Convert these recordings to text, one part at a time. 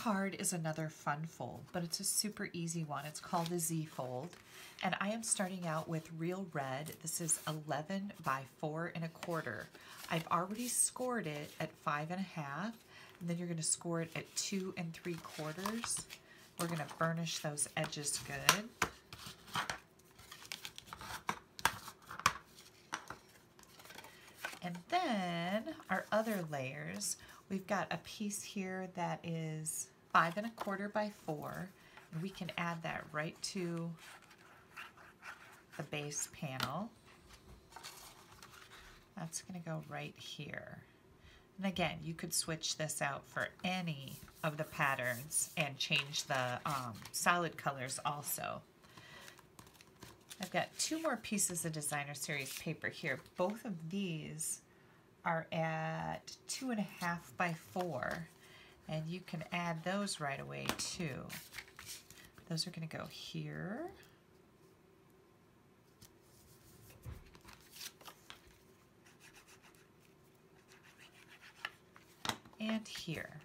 card is another fun fold, but it's a super easy one. It's called a Z fold. And I am starting out with Real Red. This is 11 by 4 1/4. I've already scored it at 5 1/2, and then you're going to score it at 2 3/4. We're going to burnish those edges good. And then our other layers, we've got a piece here that is 5 1/4 by 4, and we can add that right to the base panel. That's going to go right here. And again, you could switch this out for any of the patterns and change the solid colors also. I've got 2 more pieces of Designer Series paper here. Both of these are at 2 1/2 by 4, and you can add those right away too. Those are going to go here. And here.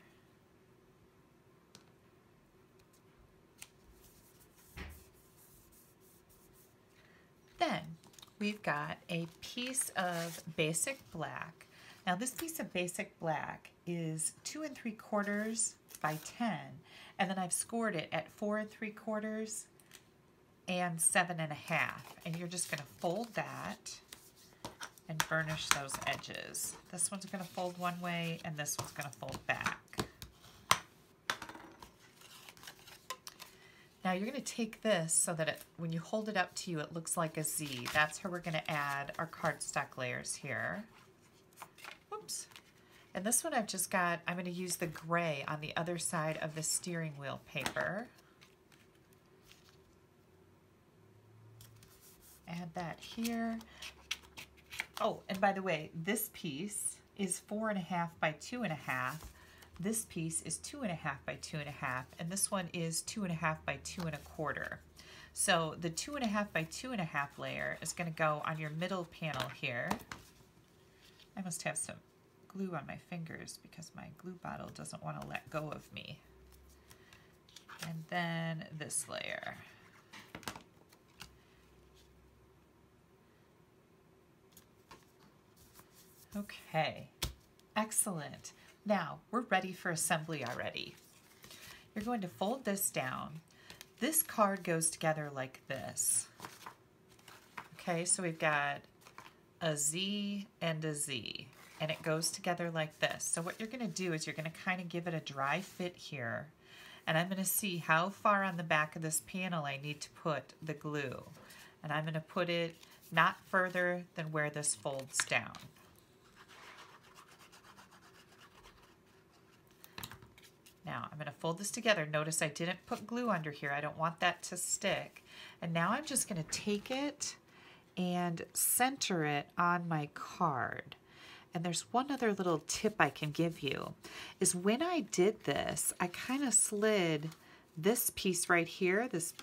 Then we've got a piece of basic black. Now this piece of basic black is 2 3/4 by 10, and then I've scored it at 4 3/4 and 7 1/2. And you're just going to fold that and burnish those edges. This one's going to fold one way, and this one's going to fold back. Now you're going to take this so that when you hold it up to you, it looks like a Z. That's how we're going to add our cardstock layers here. Whoops. And this one I'm going to use the gray on the other side of the steering wheel paper. Add that here. Oh, and by the way, this piece is 4 1/2 by 2 1/2. This piece is 2 1/2 by 2 1/2, and this one is 2 1/2 by 2 1/4. So the 2 1/2 by 2 1/2 layer is going to go on your middle panel here. I must have some glue on my fingers because my glue bottle doesn't want to let go of me. And then this layer. Okay, excellent. Now we're ready for assembly already. You're going to fold this down. This card goes together like this. Okay, so we've got a Z and a Z, and it goes together like this. So what you're going to do is you're going to kind of give it a dry fit here, and I'm going to see how far on the back of this panel I need to put the glue. And I'm going to put it not further than where this folds down. Now I'm going to fold this together. Notice I didn't put glue under here. I don't want that to stick. And now I'm just going to take it and center it on my card. And there's one other little tip I can give you, is when I did this, I kind of slid this piece right here, this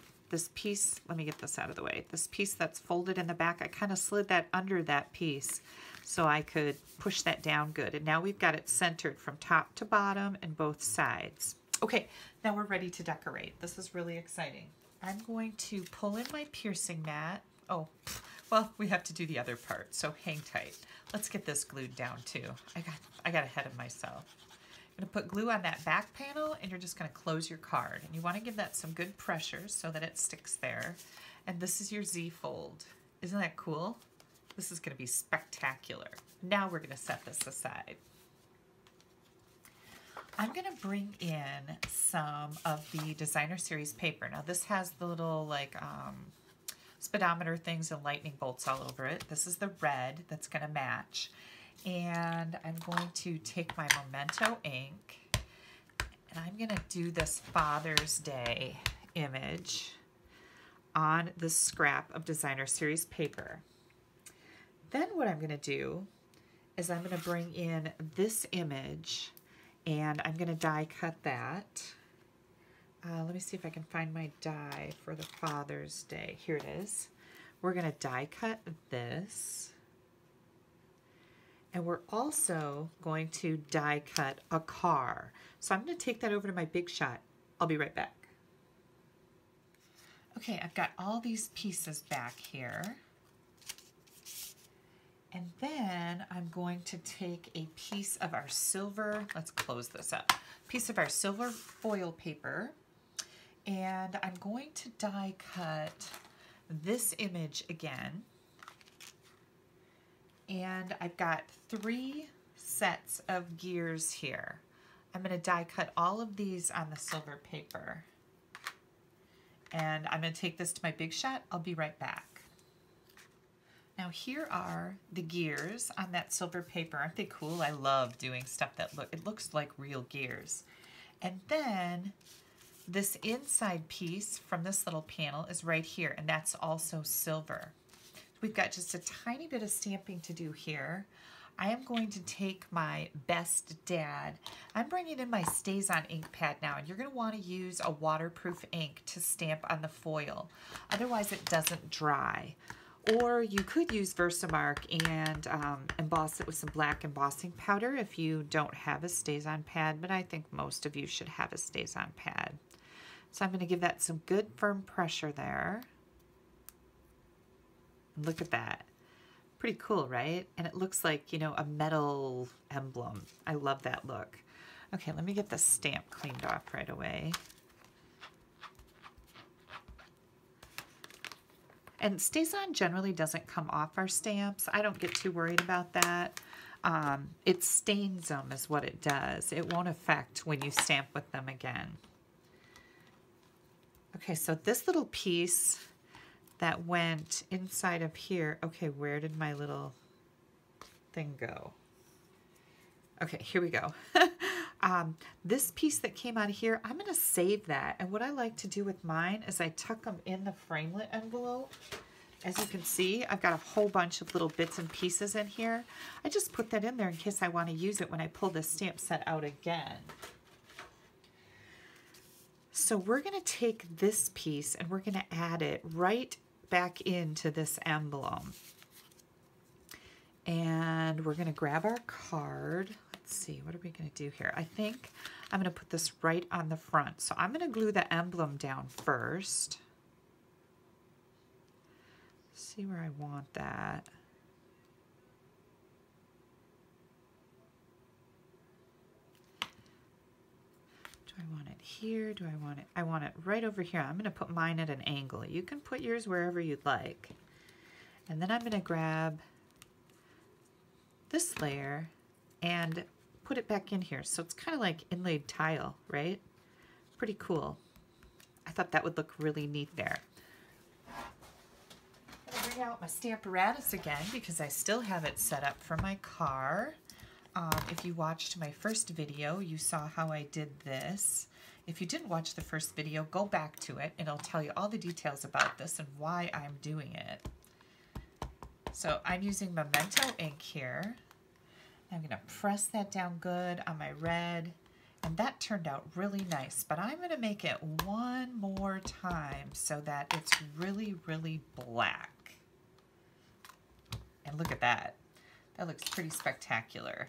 piece, let me get this out of the way, this piece that's folded in the back, I kind of slid that under that piece so I could push that down good. And now we've got it centered from top to bottom and both sides. Okay, now we're ready to decorate. This is really exciting. I'm going to pull in my piercing mat. Oh, well, we have to do the other part, so hang tight. Let's get this glued down too. I got ahead of myself. I'm going to put glue on that back panel, and you're just going to close your card. And you want to give that some good pressure so that it sticks there. And this is your Z fold. Isn't that cool? This is going to be spectacular. Now we're going to set this aside. I'm going to bring in some of the Designer Series paper. Now this has the little like speedometer things and lightning bolts all over it. This is the red that's going to match. And I'm going to take my Memento ink, and I'm going to do this Father's Day image on this scrap of Designer Series paper. Then what I'm going to do is I'm going to bring in this image, and I'm going to die cut that. Let me see if I can find my die for the Father's Day. Here it is. We're going to die cut this. And we're also going to die cut a car. So I'm going to take that over to my Big Shot. I'll be right back. Okay, I've got all these pieces back here. And then I'm going to take a piece of our silver, let's close this up, piece of our silver foil paper, and I'm going to die cut this image again. And I've got 3 sets of gears here. I'm going to die cut all of these on the silver paper. And I'm going to take this to my Big Shot. I'll be right back. Now here are the gears on that silver paper. Aren't they cool? I love doing stuff that looks like real gears. And then this inside piece from this little panel is right here, and that's also silver. We've got just a tiny bit of stamping to do here. I am going to take my Best Dad. I'm bringing in my StazOn ink pad now, and you're going to want to use a waterproof ink to stamp on the foil. Otherwise it doesn't dry. Or you could use Versamark and emboss it with some black embossing powder if you don't have a StazOn pad, but I think most of you should have a StazOn pad. So I'm going to give that some good firm pressure there. Look at that. Pretty cool, right? And it looks like, you know, a metal emblem. I love that look. Okay, let me get the stamp cleaned off right away. And StazOn generally doesn't come off our stamps. I don't get too worried about that. It stains them is what it does. It won't affect when you stamp with them again. Okay, so this little piece that went inside of here. Okay, where did my little thing go? Okay, here we go. This piece that came out of here, I'm going to save that. And what I like to do with mine is I tuck them in the framelit envelope. As you can see, I've got a whole bunch of little bits and pieces in here. I just put that in there in case I want to use it when I pull this stamp set out again. So we're going to take this piece and we're going to add it right back into this emblem. And we're going to grab our card. Let's see, what are we going to do here? I think I'm going to put this right on the front. So I'm going to glue the emblem down first. See where I want that. Do I want it here? Do I want it? I want it right over here. I'm going to put mine at an angle. You can put yours wherever you'd like. And then I'm going to grab this layer and put it back in here. So it's kind of like inlaid tile, right? Pretty cool. I thought that would look really neat there. I'm going to bring out my Stamparatus again because I still have it set up for my car. If you watched my first video, you saw how I did this. If you didn't watch the first video, go back to it and it'll tell you all the details about this and why I'm doing it. So I'm using Memento ink here. I'm going to press that down good on my red, and that turned out really nice, but I'm going to make it one more time so that it's really, really black. And look at that. That looks pretty spectacular.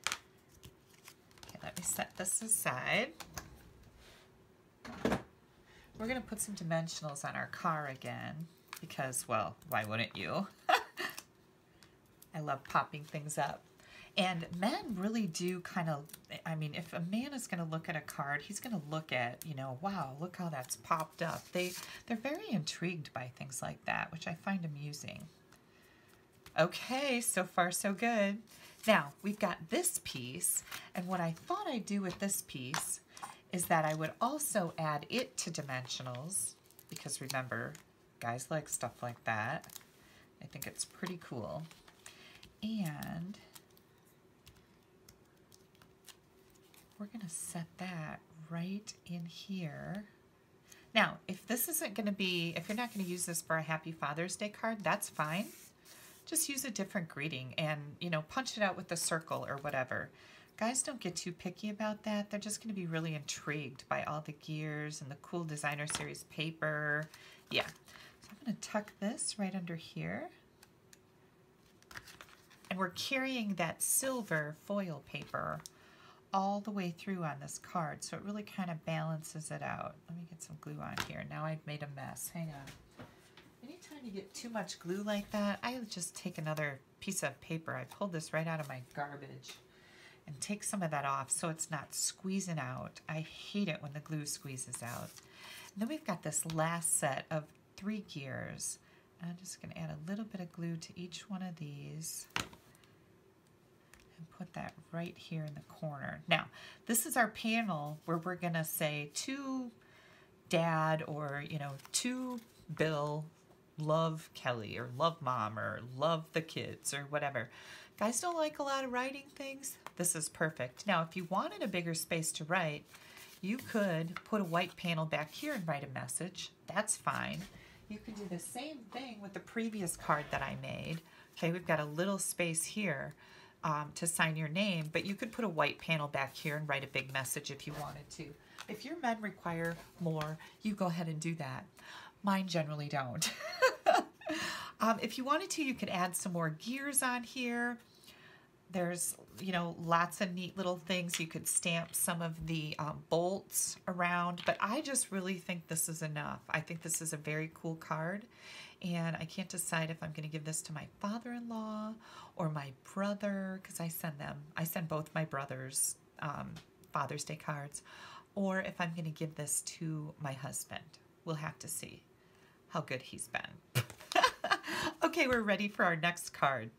Okay, let me set this aside. We're going to put some dimensionals on our car again because, well, why wouldn't you? I love popping things up. And men really do kind of, I mean, if a man is going to look at a card, he's going to look at, you know, wow, look how that's popped up. They're very intrigued by things like that, which I find amusing. Okay, so far so good. Now, we've got this piece, and what I thought I'd do with this piece is that I would also add it to dimensionals, because remember, guys like stuff like that. I think it's pretty cool. And we're going to set that right in here. Now, if this isn't going to be, if you're not going to use this for a Happy Father's Day card, that's fine. Just use a different greeting and, you know, punch it out with a circle or whatever. Guys don't get too picky about that. They're just going to be really intrigued by all the gears and the cool designer series paper. Yeah. So I'm going to tuck this right under here. And we're carrying that silver foil paper all the way through on this card, so it really kind of balances it out. Let me get some glue on here. Now I've made a mess. Hang on. Anytime you get too much glue like that, I just take another piece of paper. I pulled this right out of my garbage and take some of that off so it's not squeezing out. I hate it when the glue squeezes out. And then we've got this last set of 3 gears. I'm just going to add a little bit of glue to each one of these. And put that right here in the corner. Now, this is our panel where we're going to say to Dad, or, you know, to Bill, love Kelly, or love Mom, or love the kids, or whatever. Guys don't like a lot of writing things. This is perfect. Now, if you wanted a bigger space to write, you could put a white panel back here and write a message. That's fine. You can do the same thing with the previous card that I made. Okay, we've got a little space here to sign your name, but you could put a white panel back here and write a big message if you wanted to. If your men require more, you go ahead and do that. Mine generally don't. If you wanted to, you could add some more gears on here. There's, you know, lots of neat little things. You could stamp some of the bolts around, but I just really think this is enough. I think this is a very cool card, and I can't decide if I'm going to give this to my father-in-law or my brother, because I send both my brothers Father's Day cards, or if I'm going to give this to my husband. We'll have to see how good he's been. Okay, we're ready for our next card.